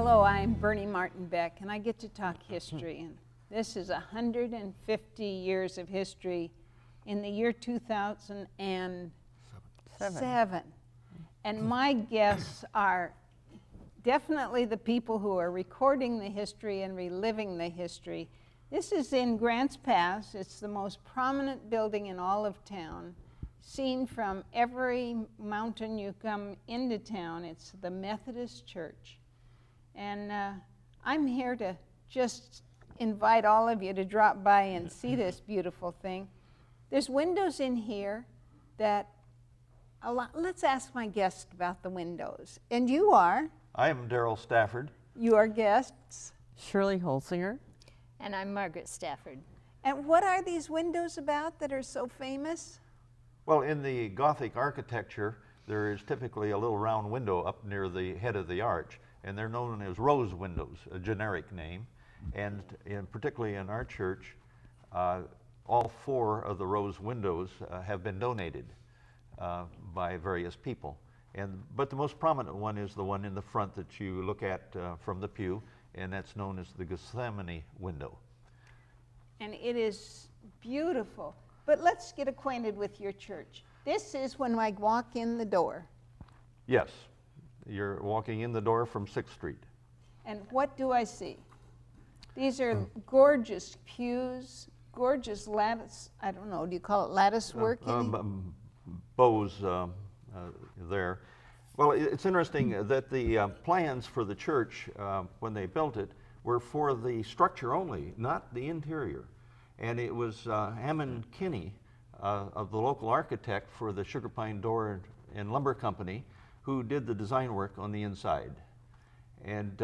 Hello, I'm Bernie Martin Beck, and I get to talk history. And this is 150 years of history in the year 2007. And my guests are definitely the people who are recording the history and reliving the history. This is in Grants Pass. It's the most prominent building in all of town. Seen from every mountain you come into town, it's the Methodist Church. And I'm here to just invite all of you to drop by and see this beautiful thing. There's windows in here that let's ask my guest about the windows. And you are? I am Darrell Stafford. You are guests? Shirley Holzinger. And I'm Margaret Stafford. And what are these windows about that are so famous? Well, in the Gothic architecture, there is typically a little round window up near the head of the arch, and they're known as rose windows, a generic name. And particularly in our church, all four of the rose windows have been donated by various people. But the most prominent one is the one in the front that you look at from the pew, and that's known as the Gethsemane window. And it is beautiful. But let's get acquainted with your church. This is when I walk in the door. Yes, you're walking in the door from 6th Street. And what do I see? These are gorgeous pews, gorgeous lattice, I don't know, do you call it lattice work? Bows there. Well, it's interesting that the plans for the church, when they built it, were for the structure only, not the interior. And it was Hammond Kinney, of the local architect for the Sugar Pine Door and Lumber Company, who did the design work on the inside. And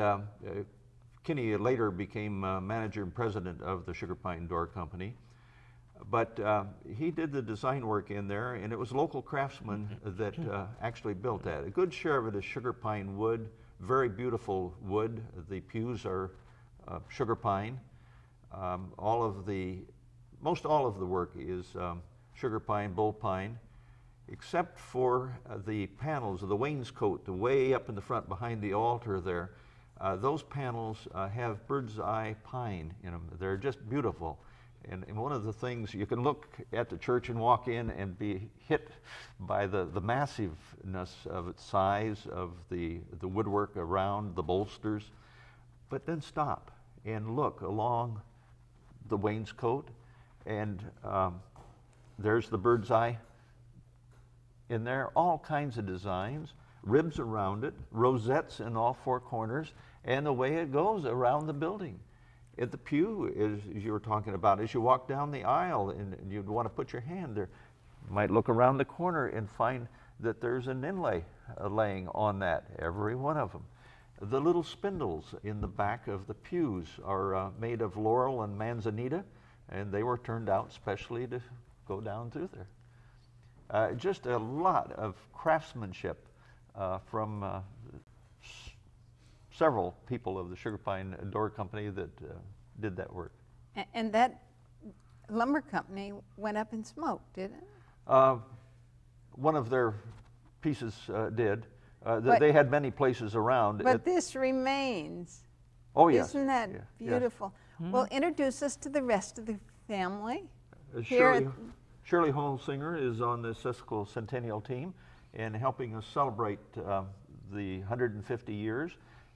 Kinney later became manager and president of the Sugar Pine Door Company. But he did the design work in there, and it was local craftsmen that actually built that. A good share of it is sugar pine wood, very beautiful wood. The pews are sugar pine. Most all of the work is sugar pine, bull pine, except for the panels of the wainscot, the way up in the front behind the altar there. Those panels have bird's eye pine in them. They're just beautiful. And one of the things, you can look at the church and walk in and be hit by the massiveness of its size, of the woodwork around, the bolsters, but then stop and look along the wainscot, and there's the bird's eye in there, all kinds of designs, ribs around it, rosettes in all four corners, and the way it goes around the building. At the pew, as you were talking about, as you walk down the aisle and you'd want to put your hand there, you might look around the corner and find that there's an inlay laying on that, every one of them. The little spindles in the back of the pews are made of laurel and manzanita, and they were turned out specially to go down through there. Just a lot of craftsmanship from several people of the Sugar Pine Door Company that did that work. And that lumber company went up in smoke, did it? One of their pieces did. They had many places around. But this remains. Oh, yes. Isn't that beautiful? Yes. Well, introduce us to the rest of the family. Shirley Holzinger is on the Sesquicentennial team and helping us celebrate the 150 years.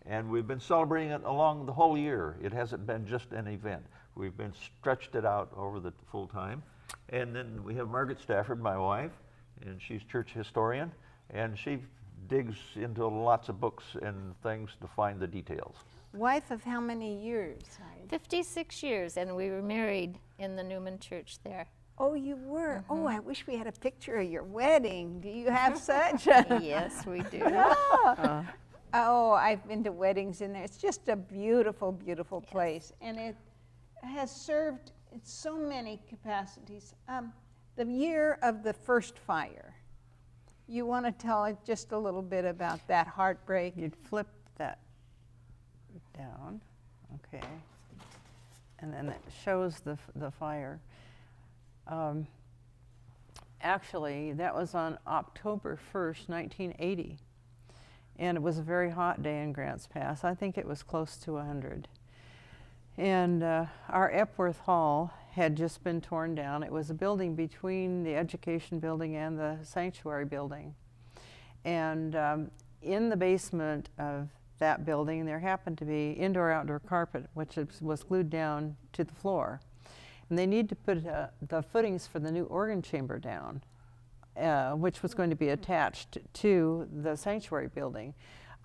And we've been celebrating it along the whole year. It hasn't been just an event. We've been stretched it out over the full time. And then we have Margaret Stafford, my wife, and she's church historian, and she digs into lots of books and things to find the details. Wife of how many years? 56 years, and we were married in the Newman church there. Oh, you were? Mm-hmm. Oh, I wish we had a picture of your wedding. Do you have such? Yes, we do. Oh, I've been to weddings in there. It's just a beautiful, beautiful place. And it has served in so many capacities. The year of the first fire, you want to tell us just a little bit about that heartbreak? You'd flip that down, okay. And then it shows the fire. Actually, that was on October 1st, 1980. and it was a very hot day in Grants Pass. I think it was close to 100. And our Epworth Hall had just been torn down. It was a building between the education building and the sanctuary building. And in the basement of that building, there happened to be indoor-outdoor carpet, which was glued down to the floor. And they need to put the footings for the new organ chamber down, which was going to be attached to the sanctuary building.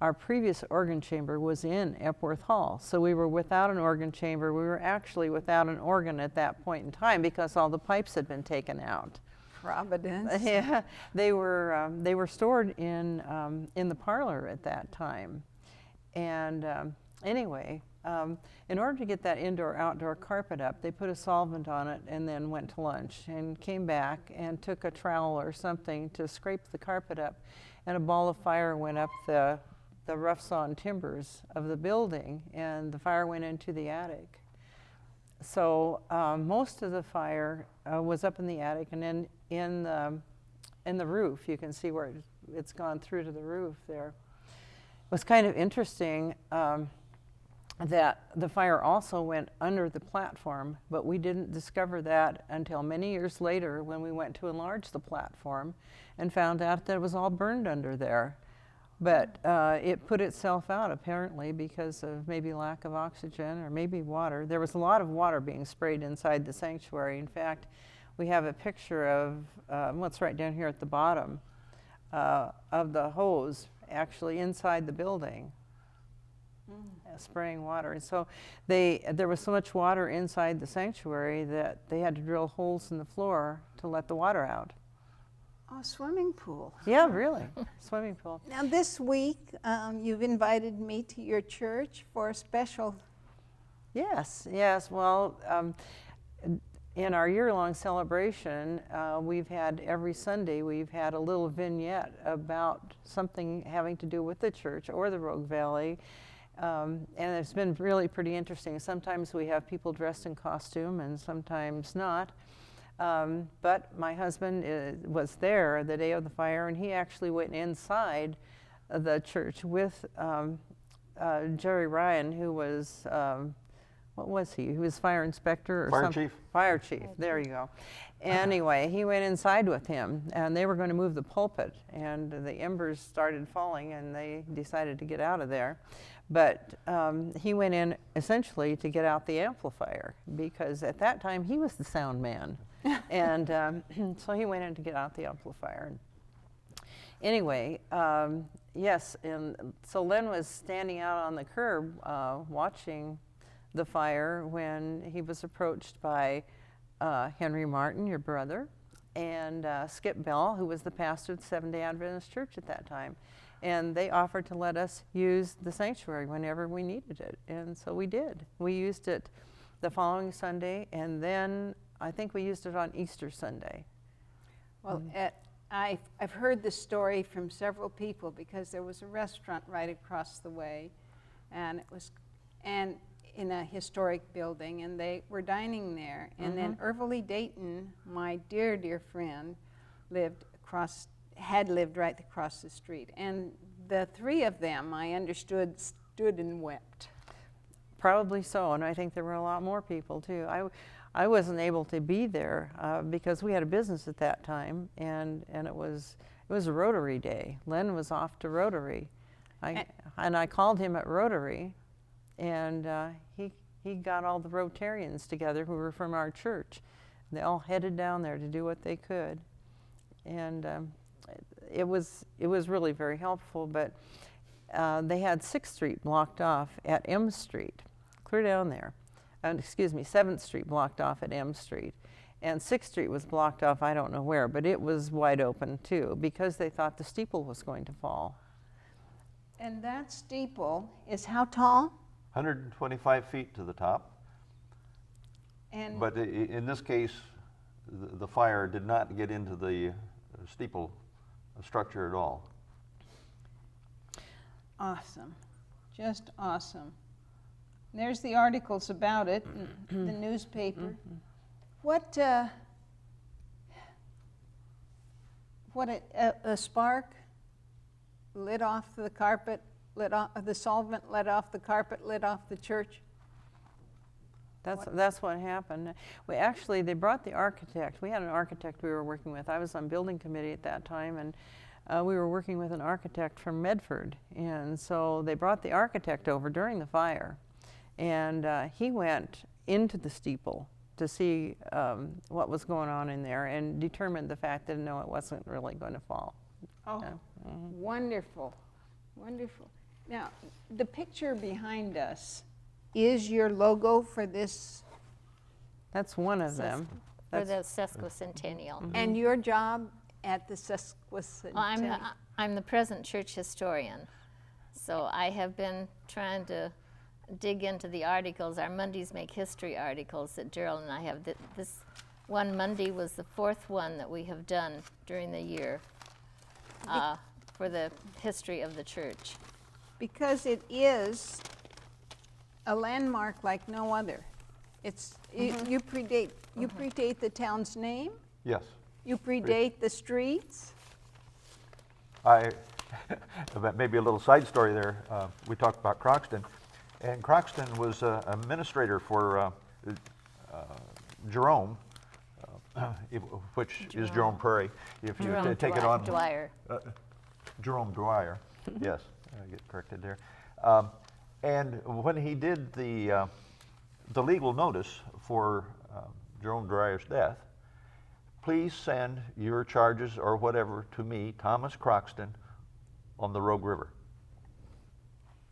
Our previous organ chamber was in Epworth Hall, so we were without an organ chamber. We were actually without an organ at that point in time because all the pipes had been taken out. Providence. Yeah, they were stored in the parlor at that time. And anyway, in order to get that indoor-outdoor carpet up, they put a solvent on it and then went to lunch and came back and took a trowel or something to scrape the carpet up, and a ball of fire went up the rough-sawn timbers of the building, and the fire went into the attic. So most of the fire was up in the attic, and then in the roof. You can see where it's gone through to the roof there. It was kind of interesting that the fire also went under the platform, but we didn't discover that until many years later when we went to enlarge the platform and found out that it was all burned under there. But it put itself out apparently because of maybe lack of oxygen or maybe water. There was a lot of water being sprayed inside the sanctuary. In fact, we have a picture of what's right down here at the bottom of the hose actually inside the building, spraying water. And so there was so much water inside the sanctuary that they had to drill holes in the floor to let the water out. Oh, swimming pool. Yeah, really, swimming pool. Now this week, you've invited me to your church for a special. Yes. Well, in our year-long celebration, we've had every Sunday, we've had a little vignette about something having to do with the church or the Rogue Valley. And it's been really pretty interesting. Sometimes we have people dressed in costume and sometimes not. But my husband was there the day of the fire, and he actually went inside the church with Jerry Ryan, who was, what was he? He was fire inspector or something. Chief. Fire chief, there you go. Anyway, he went inside with him, and they were going to move the pulpit, and the embers started falling, and they decided to get out of there. But he went in essentially to get out the amplifier, because at that time he was the sound man. And so he went in to get out the amplifier. Anyway, yes, and so Len was standing out on the curb watching the fire when he was approached by Henry Martin, your brother, and Skip Bell, who was the pastor of the Seventh-day Adventist Church at that time. And they offered to let us use the sanctuary whenever we needed it. And so we did. We used it the following Sunday, and then I think we used it on Easter Sunday. Well, I've heard this story from several people because there was a restaurant right across the way, and in a historic building, and they were dining there. And then Irvily Dayton, my dear friend, had lived right across the street. And the three of them, I understood, stood and wept. Probably so, and I think there were a lot more people too. I wasn't able to be there because we had a business at that time, and it was a Rotary Day. Len was off to Rotary, and I called him at Rotary, and he got all the Rotarians together who were from our church. They all headed down there to do what they could, and it was really very helpful. But they had 6th Street blocked off at M Street, clear down there. 7th Street blocked off at M Street. And 6th Street was blocked off, I don't know where, but it was wide open too, because they thought the steeple was going to fall. And that steeple is how tall? 125 feet to the top. And But in this case, the fire did not get into the steeple structure at all. awesome, just awesome. There's the articles about it, in the newspaper. What a spark lit off the carpet, lit off the solvent, lit off the carpet, lit off the church? That's what happened. They brought the architect. We had an architect we were working with. I was on building committee at that time, and we were working with an architect from Medford. And so they brought the architect over during the fire, and he went into the steeple to see what was going on in there and determined the fact that no, it wasn't really going to fall. Oh, Yeah. wonderful, wonderful. Now, the picture behind us is your logo for this, That's one of them. For the Sesquicentennial. and your job at the Well, Sesquicentennial. I'm the present church historian, so I have been trying to dig into the articles, our Mondays Make History articles that Darrell and I have. This one Monday was the 4th one that we have done during the year for the history of the church. Because it is a landmark like no other. It's, you predate the town's name, Yes. you predate the streets. Maybe a little side story there. We talked about Croxton, and Croxton was administrator for Jerome, which is Jerome Prairie. If you Jerome take it on Dwyer. Jerome Dwyer, yes, I get corrected there. And when he did the legal notice for Jerome Dwyer's death, please send your charges or whatever to me, Thomas Croxton, on the Rogue River.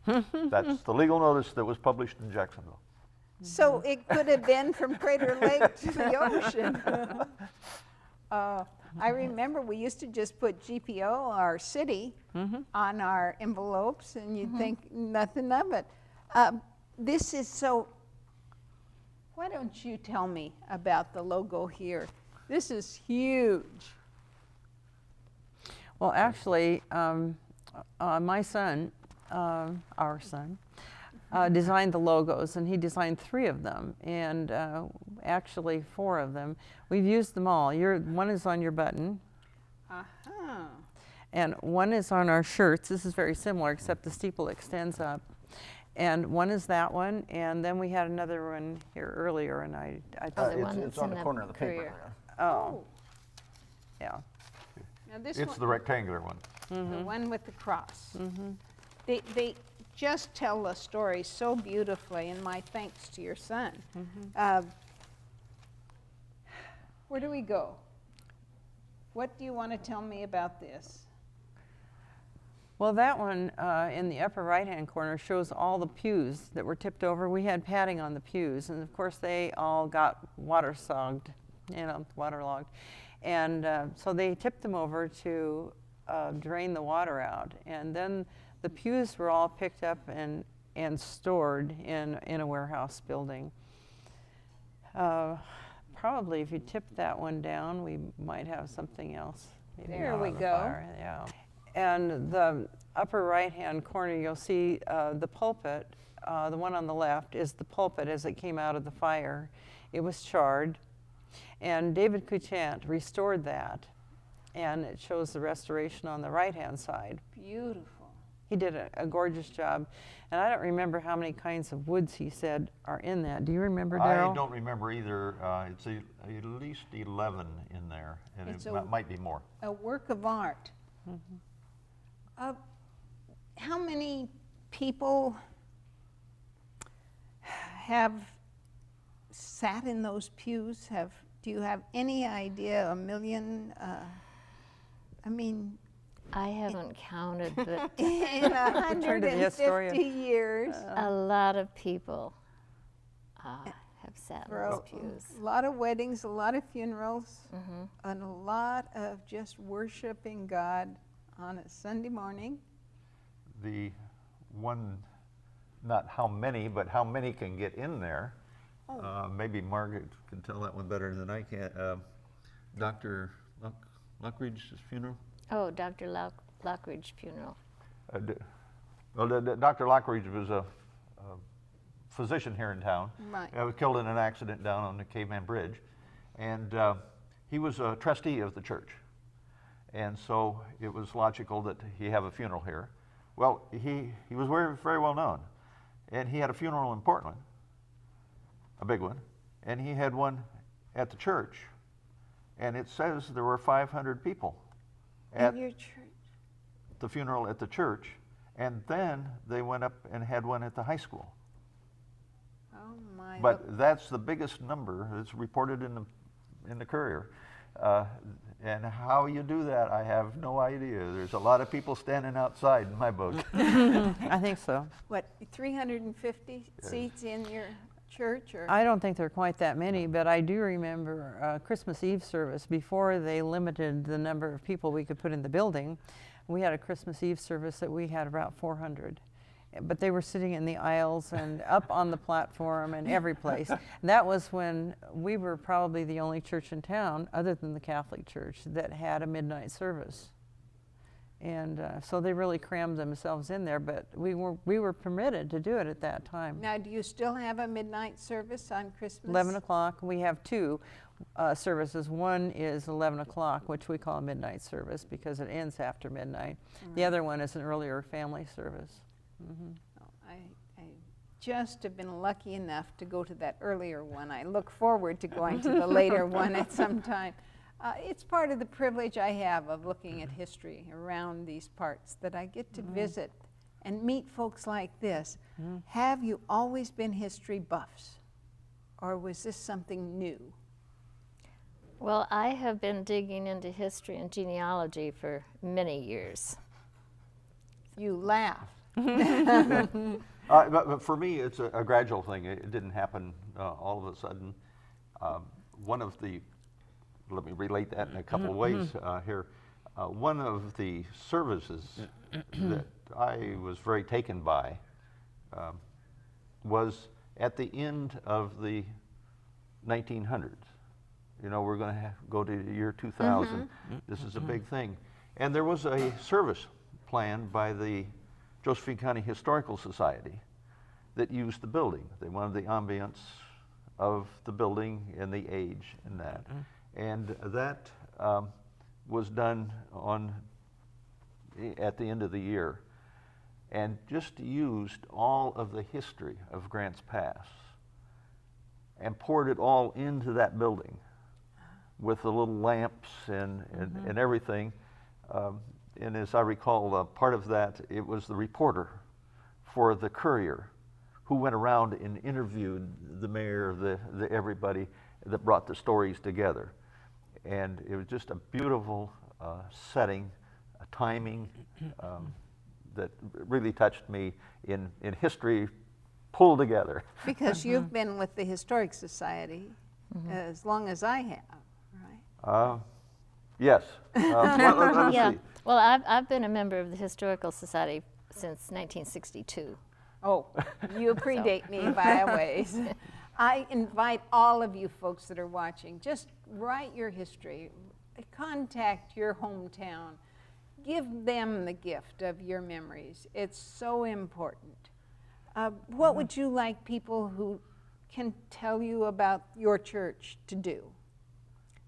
That's the legal notice that was published in Jacksonville. So it could have been from Crater Lake to the ocean. I remember we used to just put GPO, our city, on our envelopes, and you'd think nothing of it. This is so, why don't you tell me about the logo here? This is huge. Well, actually, my son, our son, designed the logos, and he designed 3 of them, and actually 4 of them. We've used them all. One is on your button, and one is on our shirts. This is very similar, except the steeple extends up. And one is that one, and then we had another one here earlier, and I thought, the one It's that's on in the the corner of the paper Courier. there. oh, yeah. Now this It's one, the rectangular one. the one with the cross. They just tell the story so beautifully, and my thanks to your son. Where do we go? What do you want to tell me about this? Well, that one in the upper right-hand corner shows all the pews that were tipped over. We had padding on the pews, and of course they all got waterlogged. And so they tipped them over to drain the water out. And then the pews were all picked up and stored in a warehouse building. Probably if you tip that one down, we might have something else. Maybe There not we on the go. fire, yeah. And the upper right-hand corner, you'll see the pulpit. The one on the left is the pulpit as it came out of the fire. It was charred, and David Couchant restored that, and it shows the restoration on the right-hand side. Beautiful. He did a gorgeous job, and I don't remember how many kinds of woods he said are in that. Do you remember, Darrell? I don't remember either. It's at least 11 in there, and It's it a- might be more. A work of art. How many people have sat in those pews? Do you have any idea? 1 million? I mean, I haven't counted, but in Turn to the historian. 150 years, a lot of people have sat in for those pews. a lot of weddings, a lot of funerals, and a lot of just worshiping God on a Sunday morning. The one, not how many, but how many can get in there. Maybe Margaret can tell that one better than I can. Dr. Luckridge's funeral? Oh, Dr. Lockridge funeral. Dr. Lockridge was a physician here in town. Right. Was killed in an accident down on the Caveman Bridge. And he was a trustee of the church. And so it was logical that he have a funeral here. Well, he was very, very well known. And he had a funeral in Portland, a big one. And he had one at the church. And it says there were 500 people at your church. the funeral at the church. And then they went up and had one at the high school. Oh my! But that's the biggest number that's reported in the Courier. And how you do that, I have no idea. There's a lot of people standing outside in my book. I think so. What, 350 seats in your church? Or? I don't think there are quite that many, but I do remember Christmas Eve service before they limited the number of people we could put in the building. We had a Christmas Eve service that we had about 400. But they were sitting in the aisles and up on the platform and every place. That was when we were probably the only church in town, other than the Catholic Church, that had a midnight service. And so they really crammed themselves in there, but we were permitted to do it at that time. Now, do you still have a midnight service on Christmas? 11 o'clock. We have two services. One is 11 o'clock, which we call a midnight service because it ends after midnight. The other one is an earlier family service. Mm-hmm. I just have been lucky enough to go to that earlier one. I look forward to going to the later one at some time. It's part of the privilege I have of looking at history around these parts, that I get to visit and meet folks like this. Have you always been history buffs, or was this something new? Well, I have been digging into history and genealogy for many years. You laugh. But for me, it's a gradual thing. It didn't happen all of a sudden. Let me relate that in a couple of ways here. One of the services that I was very taken by was at the end of the 1900s. You know, we're going to go to the year 2000. This is a big thing. And there was a service planned by the Josephine County Historical Society that used the building. They wanted the ambience of the building and the age and that. And that was done at the end of the year, and just used all of the history of Grants Pass and poured it all into that building with the little lamps and everything. And as I recall, part of that, it was the reporter for the Courier who went around and interviewed the mayor, the everybody that brought the stories together. And it was just a beautiful setting, a timing that really touched me in history pulled together. Because you've been with the Historic Society as long as I have, right? Yes. Let Yeah. see. Well, I've been a member of the Historical Society since 1962. Oh, you predate me by a ways. I invite all of you folks that are watching, just write your history, contact your hometown, give them the gift of your memories. It's so important. What would you like people who can tell you about your church to do?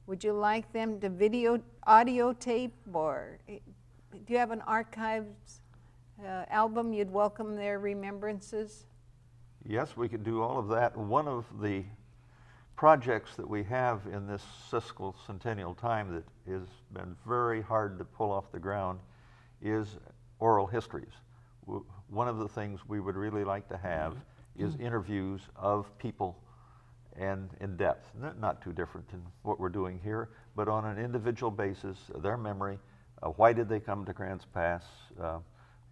Would you like them to audio tape, or do you have an archives album you'd welcome their remembrances? Yes, we could do all of that. One of the projects that we have in this Sesquicentennial time that has been very hard to pull off the ground is oral histories. One of the things we would really like to have is interviews of people, and in depth, not too different than what we're doing here, but on an individual basis, their memory, why did they come to Grants Pass,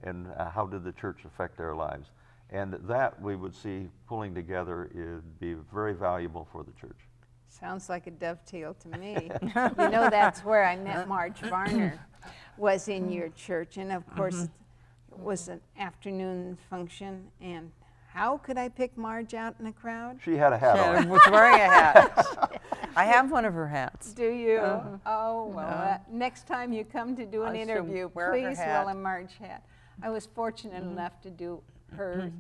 and how did the church affect their lives? And that we would see pulling together would be very valuable for the church. Sounds like a dovetail to me. You know, that's where I met Marge Varner, was in your church. And of course, it was an afternoon function. And how could I pick Marge out in a crowd? She had a hat on. She was wearing a hat. I have one of her hats. Do you? Oh, well, next time you come to do an I shall interview, wear her please hat. wear a Marge hat. I was fortunate enough to do hers.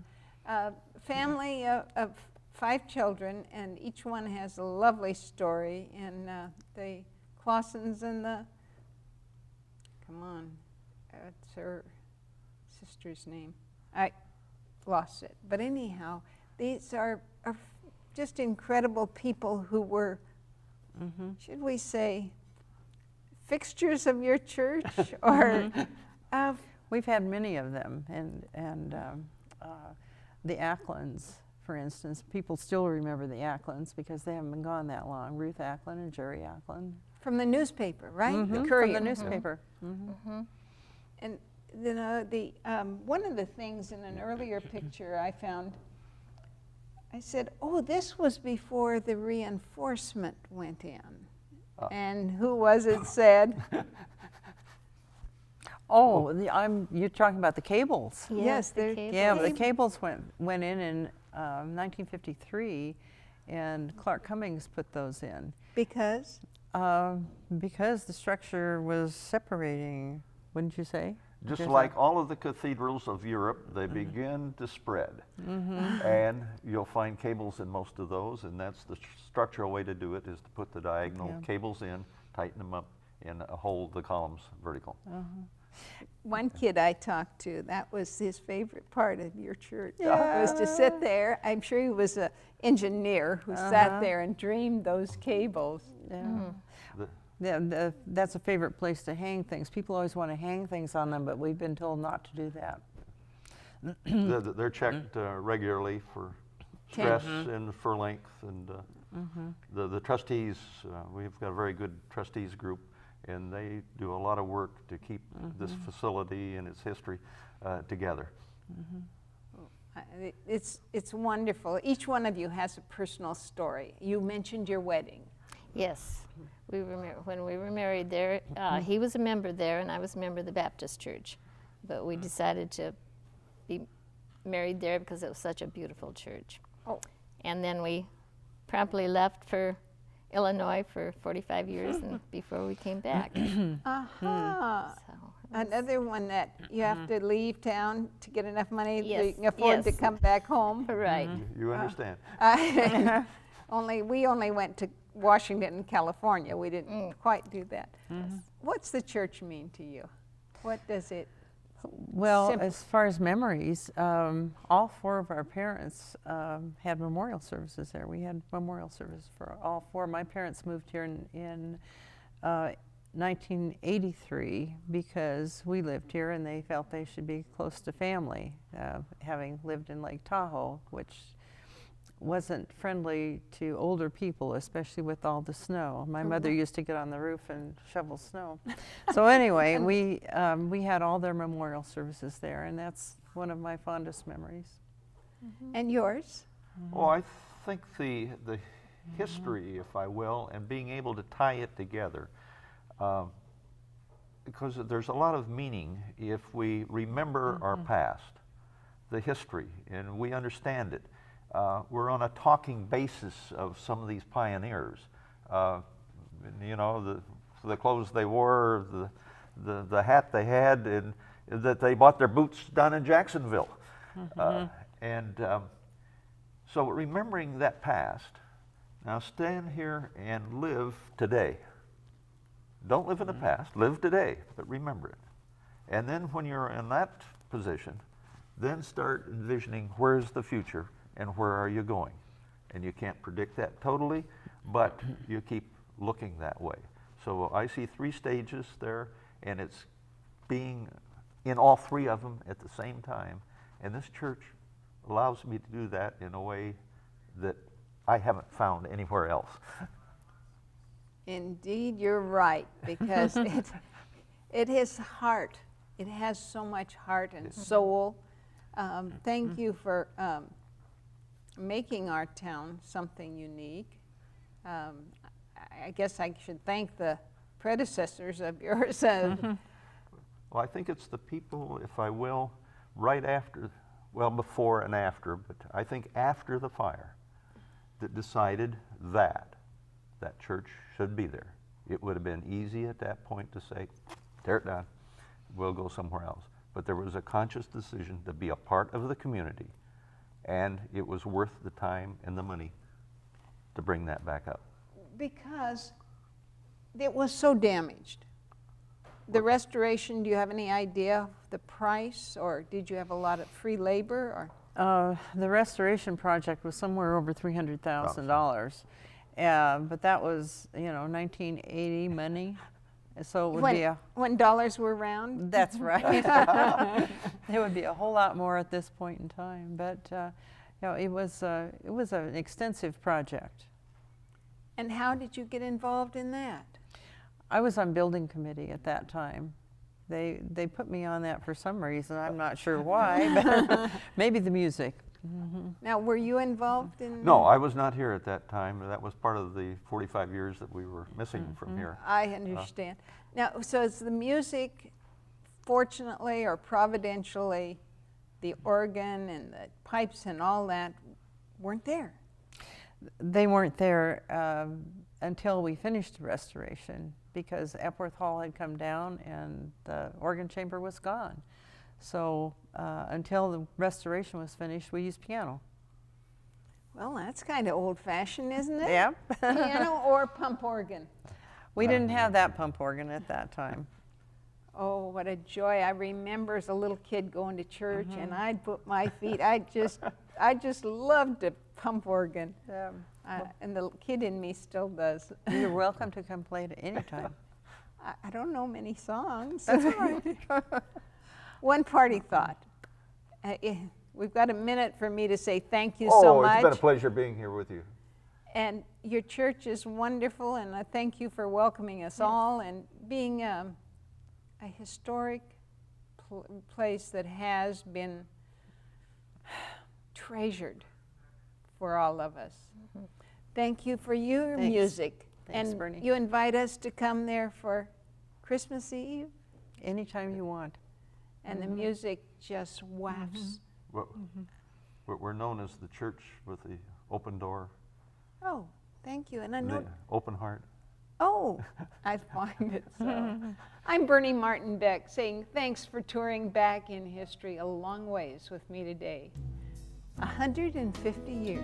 Family of 5 children, and each one has a lovely story. And the Clausens and the come on. It's her sister's name. I lost it. But anyhow, these are just incredible people who were, should we say, fixtures of your church? Or we've had many of them, and the Acklins, for instance, people still remember the Acklins because they haven't been gone that long. Ruth Acklin and Jerry Acklin. from the newspaper, right? The From Courier. the newspaper. And you know, one of the things in an earlier picture I found, I said, oh, this was before the reinforcement went in. And who was it said? Oh, you're talking about the cables. Yes, the they're- cable. Yeah, the cables went in 1953, and Clark Cummings put those in Because? because the structure was separating. Wouldn't you say? Just There's like all of the cathedrals of Europe, they begin to spread. And you'll find cables in most of those, and that's the structural way to do it, is to put the diagonal cables in, tighten them up, and hold the columns vertical. One kid I talked to, that was his favorite part of your church, was to sit there. I'm sure he was an engineer who sat there and dreamed those cables. Yeah, that's a favorite place to hang things. People always want to hang things on them, but we've been told not to do that. They're checked regularly for stress and for length, and the trustees, we've got a very good trustees group, and they do a lot of work to keep this facility and its history together. It's wonderful. Each one of you has a personal story. You mentioned your wedding. Yes, when we were married there, he was a member there and I was a member of the Baptist church. But we decided to be married there because it was such a beautiful church. Oh. And then we promptly left for Illinois for 45 years and before we came back. Aha. So, Another one that you have to leave town to get enough money Yes, that you can afford to yes. come back home. right. You understand? We only went to Washington and California. We didn't quite do that. What's the church mean to you? What does it? Well, Simple. as far as memories, all four of our parents had memorial services there. We had memorial service for all four. My parents moved here in 1983 because we lived here and they felt they should be close to family, having lived in Lake Tahoe, which wasn't friendly to older people, especially with all the snow. My mother used to get on the roof and shovel snow. So anyway, we had all their memorial services there, and that's one of my fondest memories. And yours? Well, I think the history, if I will, and being able to tie it together, because there's a lot of meaning if we remember our past, the history, and we understand it. We're on a talking basis of some of these pioneers. You know, the clothes they wore, the hat they had, and that they bought their boots down in Jacksonville. So remembering that past, now stand here and live today. Don't live in the past, live today, but remember it. And then when you're in that position, then start envisioning where's the future and where are you going. And you can't predict that totally, but you keep looking that way. So I see 3 stages there, and it's being in all 3 of them at the same time. And this church allows me to do that in a way that I haven't found anywhere else. Indeed, you're right, because it is heart. It has so much heart and soul. Thank you for making our town something unique. I guess I should thank the predecessors of yours. Well, I think it's the people, if I will, right after, well, before and after, but I think after the fire, that decided that church should be there. It would have been easy at that point to say, tear it down, we'll go somewhere else. But there was a conscious decision to be a part of the community, and it was worth the time and the money to bring that back up. Because it was so damaged. The restoration, do you have any idea of the price, or did you have a lot of free labor? Or The restoration project was somewhere over $300,000, but that was, 1980 money, so it would be when dollars were round? That's right. It would be a whole lot more at this point in time, but it was an extensive project. And how did you get involved in that? I was on building committee at that time. They put me on that for some reason. I'm not sure why, but maybe the music. Now, were you involved in? No, I was not here at that time. That was part of the 45 years that we were missing from here. I understand. Now, so it's the music, fortunately or providentially, the organ and the pipes and all that weren't there. They weren't there until we finished the restoration, because Epworth Hall had come down and the organ chamber was gone. So until the restoration was finished, we used piano. Well, that's kind of old-fashioned, isn't it? Yeah. Piano or pump organ? We didn't have that pump organ at that time. Oh, what a joy. I remember as a little kid going to church and I'd put my feet, I just loved a pump organ. And the kid in me still does. You're welcome to come play it anytime. I don't know many songs. That's all right. One party thought. We've got a minute for me to say thank you so much. It's been a pleasure being here with you. And your church is wonderful, and I thank you for welcoming us all and being a historic place that has been treasured for all of us. Thank you for your music. Thanks, and Bernie. you invite us to come there for Christmas Eve, Anytime you want. and the music just wafts. We're known as the church with the open door, Oh, thank you. And I the know. open heart. Oh, I find it so. I'm Bernie Martin Beck saying thanks for touring back in history a long ways with me today. 150 years.